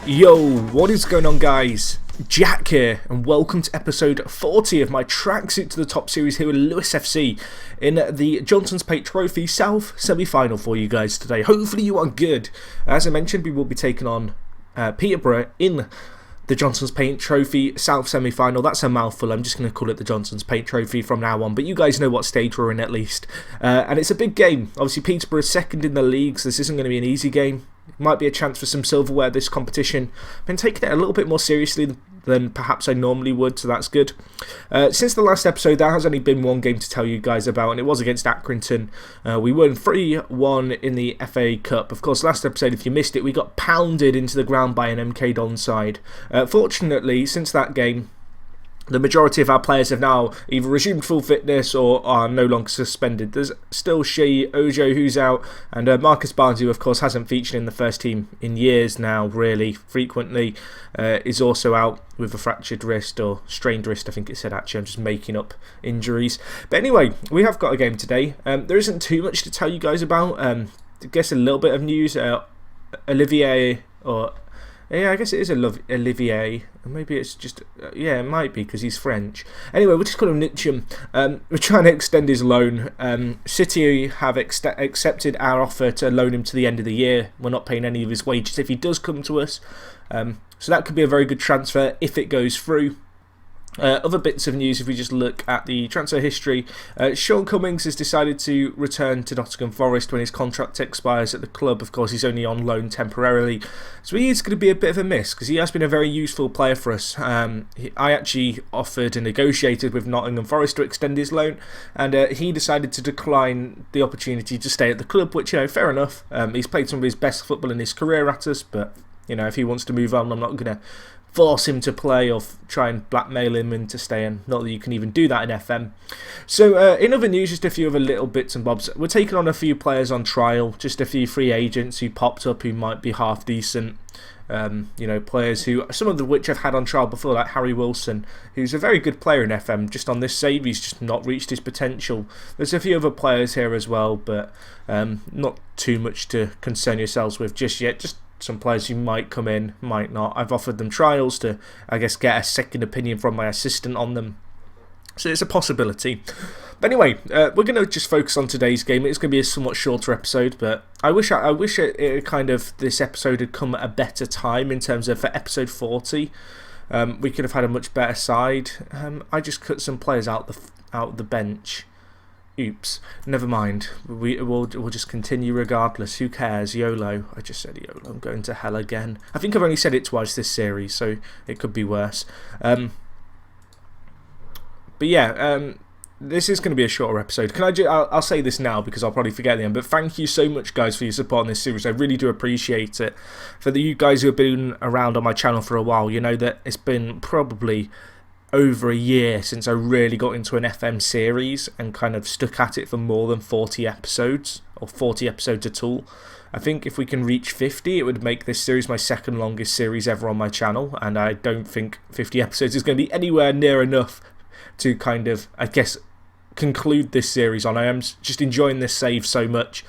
Yo, what is going on, guys? Jack here, and welcome to episode 40 of my Tracksuit to the Top series here with Lewis FC in the Johnson's Paint Trophy South semi-final for you guys today. Hopefully you are good. As I mentioned, we will be taking on Peterborough in the Johnson's Paint Trophy South semi-final. That's a mouthful. I'm just going to call it the Johnson's Paint Trophy from now on, but you guys know what stage we're in at least. And it's a big game. Obviously, Peterborough is second in the league, so this isn't going to be an easy game. Might be a chance for some silverware this competition. I've been taking it a little bit more seriously than perhaps I normally would, so that's good. Since the last episode, there has only been one game to tell you guys about, and it was against Accrington. We won 3-1 in the FA Cup. Of course, last episode, if you missed it, we got pounded into the ground by an MK Don side. Fortunately, since that game, the majority of our players have now either resumed full fitness or are no longer suspended. There's still Shea, Ojo who's out, and Marcus Barnes, who of course hasn't featured in the first team in years now, really frequently, is also out with a fractured wrist or strained wrist, I think it said actually. I'm just making up injuries. But anyway, we have got a game today. There isn't too much to tell you guys about. I guess a little bit of news. Olivier, or yeah, I guess it is Olivier. Maybe it's just, yeah, it might be because he's French. Anyway, we'll just call him Nitcham. We're trying to extend his loan. City have accepted our offer to loan him to the end of the year. We're not paying any of his wages if he does come to us. So that could be a very good transfer if it goes through. Other bits of news, if we just look at the transfer history, Sean Cummings has decided to return to Nottingham Forest when his contract expires at the club. Of course, he's only on loan temporarily, so he is going to be a bit of a miss because he has been a very useful player for us. I actually offered and negotiated with Nottingham Forest to extend his loan, and he decided to decline the opportunity to stay at the club, which, you know, fair enough. He's played some of his best football in his career at us, but, you know, if he wants to move on, I'm not going to force him to play or try and blackmail him into staying. Not that you can even do that in FM. So in other news, just a few other little bits and bobs. We're taking on a few players on trial, just a few free agents who popped up who might be half decent. You know, players who, some of which I've had on trial before, like Harry Wilson, who's a very good player in FM. Just on this save, he's just not reached his potential. There's a few other players here as well, but not too much to concern yourselves with just yet. Just some players who might come in, might not. I've offered them trials to, I guess, get a second opinion from my assistant on them. So it's a possibility. But anyway, we're going to just focus on today's game. It's going to be a somewhat shorter episode, but I wish this episode had come at a better time in terms of for episode 40. We could have had a much better side. I just cut some players out the bench. Oops, never mind. We'll just continue regardless. Who cares? YOLO. I just said YOLO. I'm going to hell again. I think I've only said it twice this series, so it could be worse. But yeah, this is going to be a shorter episode. I'll say this now because I'll probably forget at the end. But thank you so much, guys, for your support on this series. I really do appreciate it. For you guys who have been around on my channel for a while, you know that it's been probably over a year since I really got into an FM series and kind of stuck at it for more than 40 episodes, or 40 episodes at all. I think if we can reach 50, it would make this series my second longest series ever on my channel, and I don't think 50 episodes is going to be anywhere near enough to kind of, I guess, conclude this series on. I am just enjoying this save so much.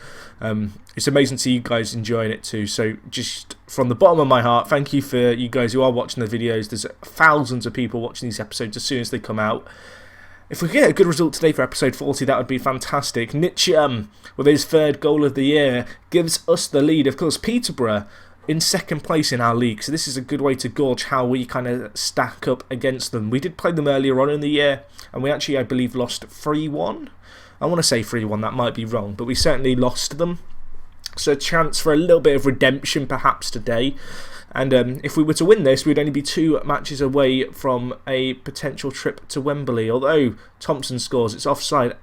It's amazing to see you guys enjoying it too. So just from the bottom of my heart, thank you for you guys who are watching the videos. There's thousands of people watching these episodes as soon as they come out. If we get a good result today for episode 40, that would be fantastic. Nitcham, with his third goal of the year, gives us the lead. Of course, Peterborough in second place in our league, so this is a good way to gauge how we kind of stack up against them. We did play them earlier on in the year, and we actually, I believe, lost 3-1. I want to say 3-1, that might be wrong, but we certainly lost them. So a chance for a little bit of redemption perhaps today. And if we were to win this, we'd only be 2 matches away from a potential trip to Wembley. Although Thompson scores, it's offside.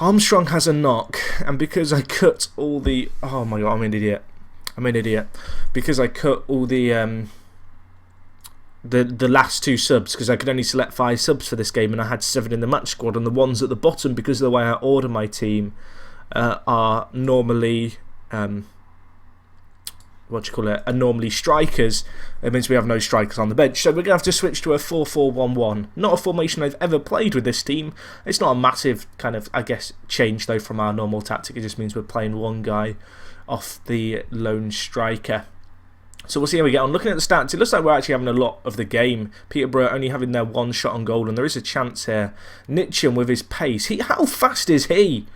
Armstrong has a knock, and because I cut all the... Oh my god, I'm an idiot. Because I cut all the last 2 subs, because I could only select 5 subs for this game, and I had 7 in the match squad, and the ones at the bottom, because of the way I order my team, are normally are normally strikers. It means we have no strikers on the bench, so we're going to have to switch to a 4-4-1-1. Not a formation I've ever played with this team. It's not a massive kind of, I guess, change though from our normal tactic. It just means we're playing one guy off the lone striker. So we'll see how we get on. Looking at the stats, it looks like we're actually having a lot of the game. Peterborough only having their one shot on goal, and there is a chance here. Nitcham with his pace. How fast is he?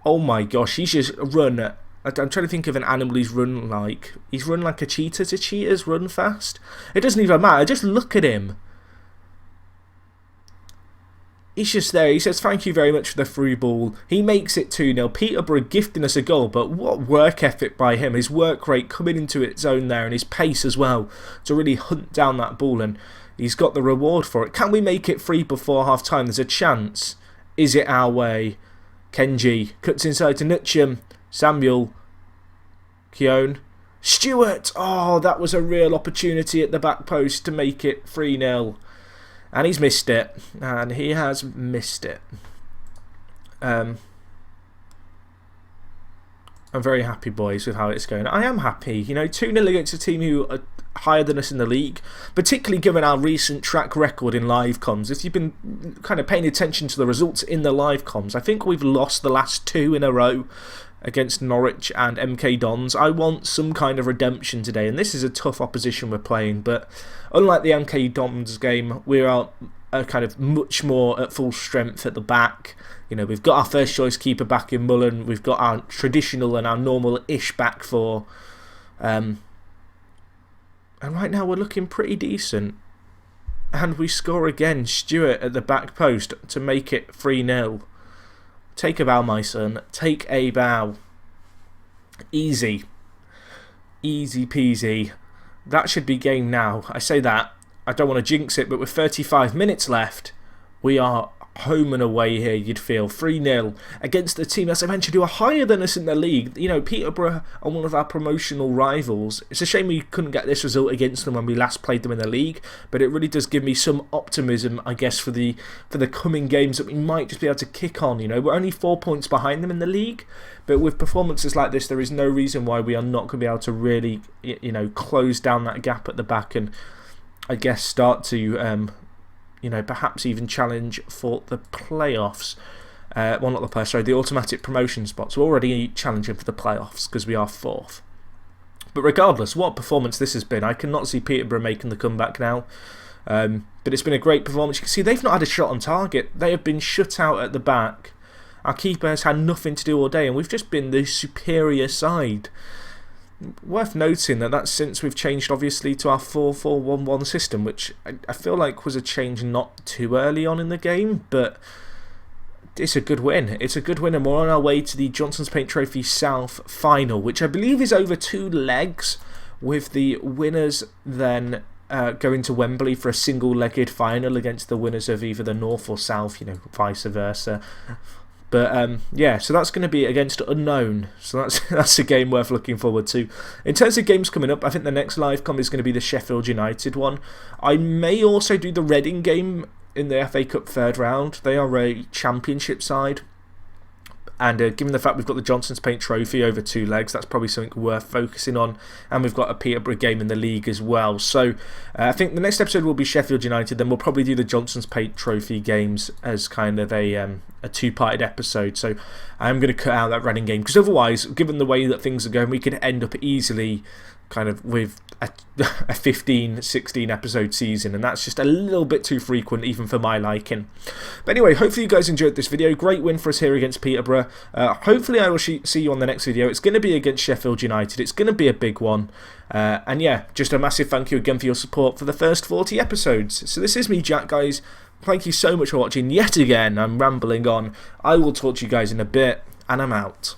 Oh my gosh, he's just run. I'm trying to think of an animal he's run like. He's run like a cheetah. Do cheetahs run fast? It doesn't even matter. Just look at him. He's just there. He says, thank you very much for the through ball. He makes it 2-0. Peterborough gifting us a goal, but what work ethic by him. His work rate coming into its own there, and his pace as well to really hunt down that ball, and he's got the reward for it. Can we make it 3 before half time? There's a chance. Is it our way? Kenji cuts inside to Nitcham. Samuel. Keown. Stewart. Oh, that was a real opportunity at the back post to make it 3-0. And he's missed it. And he has missed it. I'm very happy, boys, with how it's going. I am happy. You know, 2-0 against a team who are higher than us in the league, particularly given our recent track record in live comms. If you've been kind of paying attention to the results in the live comms, I think we've lost the last 2 in a row against Norwich and MK Dons. I want some kind of redemption today, and this is a tough opposition we're playing, but unlike the MK Dons game, we are kind of much more at full strength at the back. You know, we've got our first choice keeper back in Mullen, we've got our traditional and our normal-ish back four, and right now we're looking pretty decent. And we score again, Stewart at the back post to make it 3-0. Take a bow, my son. Take a bow. Easy. Easy peasy. That should be game now. I say that. I don't want to jinx it, but with 35 minutes left, we are home and away here, you'd feel. 3-0 against a team, as I mentioned, who are higher than us in the league. You know, Peterborough are one of our promotional rivals. It's a shame we couldn't get this result against them when we last played them in the league, but it really does give me some optimism, I guess, for the coming games that we might just be able to kick on. You know, we're only 4 points behind them in the league, but with performances like this, there is no reason why we are not going to be able to really, you know, close down that gap at the back and, I guess, start to you know, perhaps even challenge for the playoffs. Well, not the playoffs, sorry, the automatic promotion spots. We're already challenging for the playoffs because we are 4th. But regardless, what performance this has been, I cannot see Peterborough making the comeback now. But it's been a great performance. You can see they've not had a shot on target. They have been shut out at the back. Our keeper has had nothing to do all day, and we've just been the superior side. Worth noting that that's since we've changed, obviously, to our 4-4-1-1 system, which I feel like was a change not too early on in the game, but it's a good win. It's a good win, and we're on our way to the Johnson's Paint Trophy South final, which I believe is over 2 legs, with the winners then going to Wembley for a single-legged final against the winners of either the North or South, you know, vice versa. But yeah, so that's going to be against Unknown. So that's a game worth looking forward to. In terms of games coming up, I think the next live com is going to be the Sheffield United one. I may also do the Reading game in the FA Cup 3rd round. They are a championship side. And given the fact we've got the Johnson's Paint Trophy over 2 legs, that's probably something worth focusing on. And we've got a Peterborough game in the league as well. So I think the next episode will be Sheffield United. Then we'll probably do the Johnson's Paint Trophy games as kind of a 2-parted episode. So I'm going to cut out that Reading game, because otherwise, given the way that things are going, we could end up easily kind of with a 15, 16 episode season, and that's just a little bit too frequent even for my liking. But anyway, hopefully you guys enjoyed this video. Great win for us here against Peterborough. Hopefully I will see you on the next video. It's going to be against Sheffield United. It's going to be a big one. And yeah, just a massive thank you again for your support for the first 40 episodes. So this is me, Jack, guys. Thank you so much for watching yet again. I'm rambling on. I will talk to you guys in a bit, and I'm out.